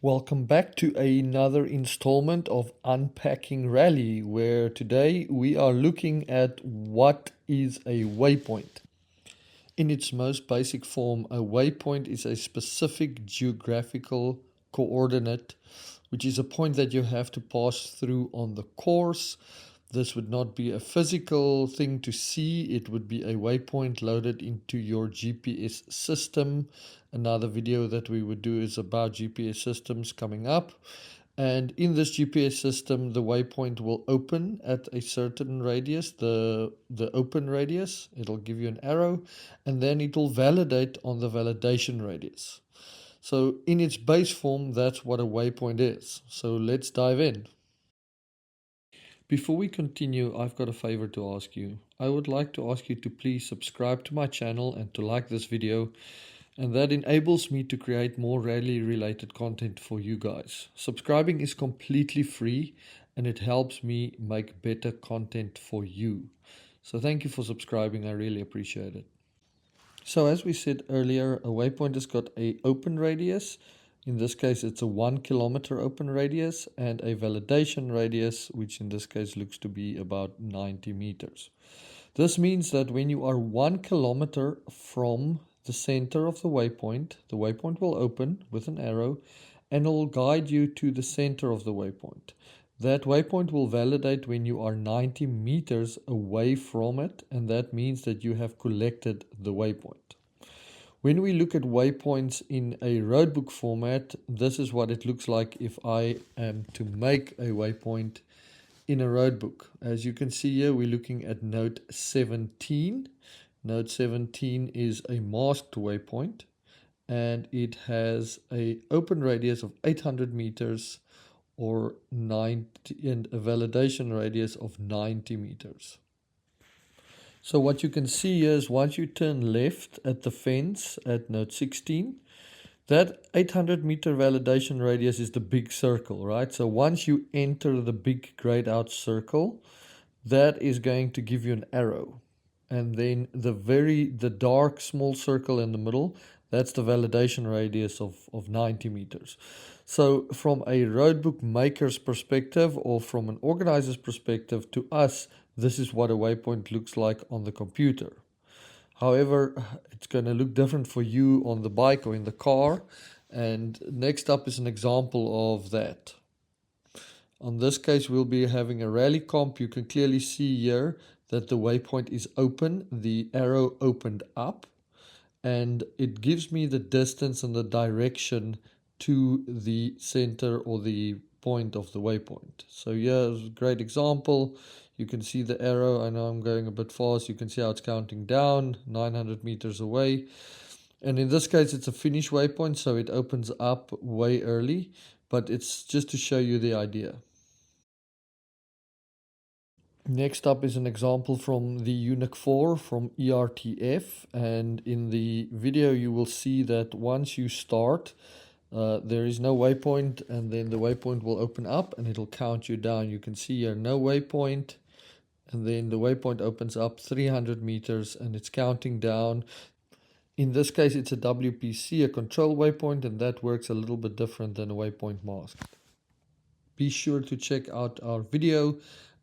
Welcome back to another installment of Unpacking Rally, where today we are looking at what is a waypoint. In its most basic form, a waypoint is a specific geographical coordinate, which is a point that you have to pass through on the course. This would not be a physical thing to see, it would be a waypoint loaded into your GPS system. Another video that we would do is about GPS systems coming up. And in this GPS system, the waypoint will open at a certain radius, the open radius. It'll give you an arrow, and then it will validate on the validation radius. So in its base form, that's what a waypoint is. So let's dive in. Before we continue, I've got a favor to ask you. I would like to ask you to please subscribe to my channel and to like this video, and that enables me to create more rally related content for you guys. Subscribing is completely free and it helps me make better content for you. So thank you for subscribing, I really appreciate it. So as we said earlier, a waypoint has got an open radius. In this case, it's a 1 kilometer open radius and a validation radius, which in this case looks to be about 90 meters. This means that when you are 1 kilometer from the center of the waypoint will open with an arrow and it will guide you to the center of the waypoint. That waypoint will validate when you are 90 meters away from it, and that means that you have collected the waypoint. When we look at waypoints in a roadbook format, this is what it looks like if I am to make a waypoint in a roadbook. As you can see here, we're looking at note 17. Note 17 is a masked waypoint, and it has an open radius of 800 meters or 90 and a validation radius of 90 meters. So what you can see here is once you turn left at the fence at note 16, that 800 meter validation radius is the big circle, right? So once you enter the big grayed out circle, that is going to give you an arrow. And then the dark small circle in the middle, that's the validation radius of 90 meters. So from a roadbook maker's perspective or from an organizer's perspective, to us, this is what a waypoint looks like on the computer. However, it's going to look different for you on the bike or in the car. And next up is an example of that. On this case, we'll be having a rally comp. You can clearly see here that the waypoint is open. The arrow opened up, and it gives me the distance and the direction to the center or the point of the waypoint. So here's a great example. You can see the arrow. I know I'm going a bit fast. You can see how it's counting down 900 meters away. And in this case, it's a finish waypoint, so it opens up way early, but it's just to show you the idea. Next up is an example from the Unit 4 from ERTF, and in the video you will see that once you start, there is no waypoint, and then the waypoint will open up and it'll count you down. You can see here no waypoint, and then the waypoint opens up 300 meters and it's counting down. In this case it's a WPC, a control waypoint, and that works a little bit different than a waypoint mask. Be sure to check out our video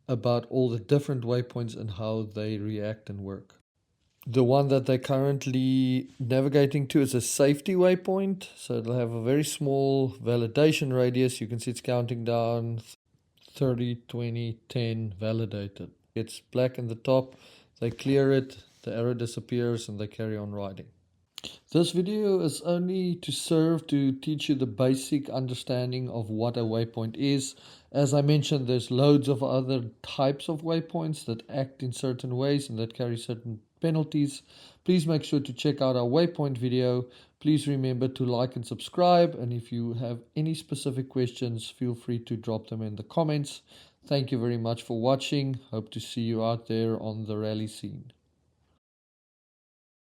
about all the different waypoints and how they react and work. The one that they're currently navigating to is a safety waypoint, so it'll have a very small validation radius. You can see it's counting down 30, 20, 10, validated. It's black in the top, they clear it, the arrow disappears, and they carry on riding. This video is only to serve to teach you the basic understanding of what a waypoint is. As I mentioned, there's loads of other types of waypoints that act in certain ways and that carry certain penalties. Please make sure to check out our waypoint video. Please remember to like and subscribe, and if you have any specific questions, feel free to drop them in the comments. Thank you very much for watching. Hope to see you out there on the rally scene.